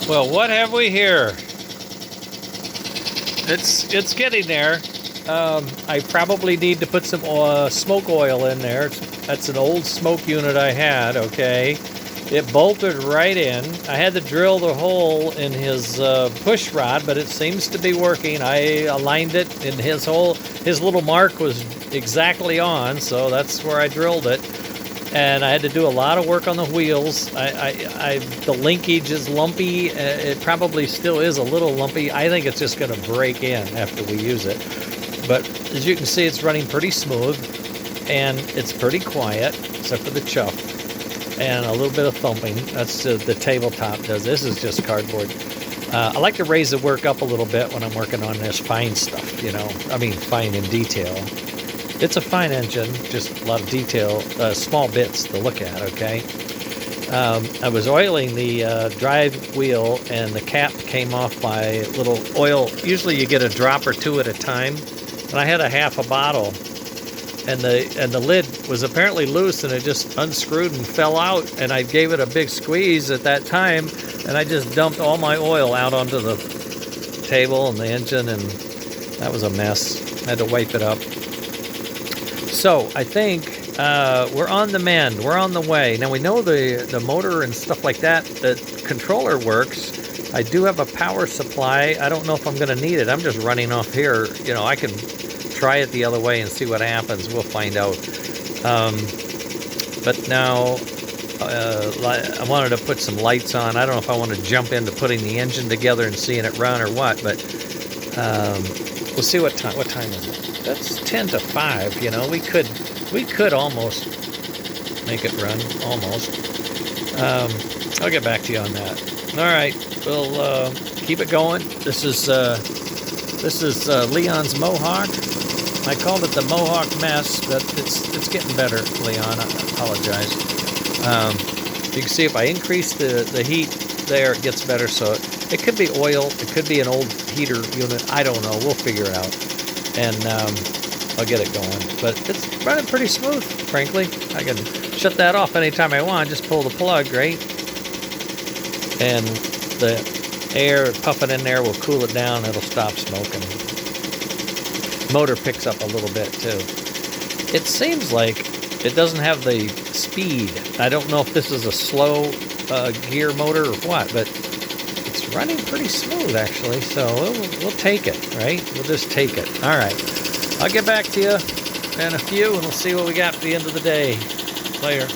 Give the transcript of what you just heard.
Well, what have we here? It's getting there. I probably need to put some smoke oil in there. That's an old smoke unit I had, okay? It bolted right in. I had to drill the hole in his push rod, but it seems to be working. I aligned it, and his little mark was exactly on, so that's where I drilled it. And I had to do a lot of work on the wheels. The linkage is lumpy. It probably still is a little lumpy. I think it's just going to break in after we use it. But as you can see, it's running pretty smooth, and it's pretty quiet, except for the chuff and a little bit of thumping. That's the tabletop does. This is just cardboard. I like to raise the work up a little bit when I'm working on this fine stuff, you know. I mean, fine in detail. It's a fine engine, just a lot of detail, small bits to look at, okay? I was oiling the drive wheel, and the cap came off by little oil. Usually you get a drop or two at a time, and I had a half a bottle. And the lid was apparently loose, and it just unscrewed and fell out. And I gave it a big squeeze at that time, and I just dumped all my oil out onto the table and the engine, and that was a mess. I had to wipe it up. So I think we're on the mend. We're on the way. Now we know the motor and stuff like that. The controller works. I do have a power supply. I don't know if I'm going to need it. I'm just running off here. You know, I can try it the other way and see what happens. We'll find out. But now I wanted to put some lights on. I don't know if I want to jump into putting the engine together and seeing it run or what, but we'll see what time. What time is it? That's 10 to 5. You know, we could almost make it run. Almost. I'll get back to you on that. All right, we'll keep it going. This is Leon's Mohawk. I called it the Mohawk mess, but it's getting better, Leon. I apologize. You can see if I increase the heat there, it gets better. So it could be oil. It could be an old heater unit. I don't know. We'll figure it out. And I'll get it going. But it's running pretty smooth, frankly. I can shut that off anytime I want. Just pull the plug, right? And the air puffing in there will cool it down. It'll stop smoking. Motor picks up a little bit too. It seems like it doesn't have the speed. I don't know if this is a slow gear motor or what, but it's running pretty smooth actually. So we'll take it, right? We'll just take it. All right. I'll get back to you in a few, and we'll see what we got at the end of the day. Later.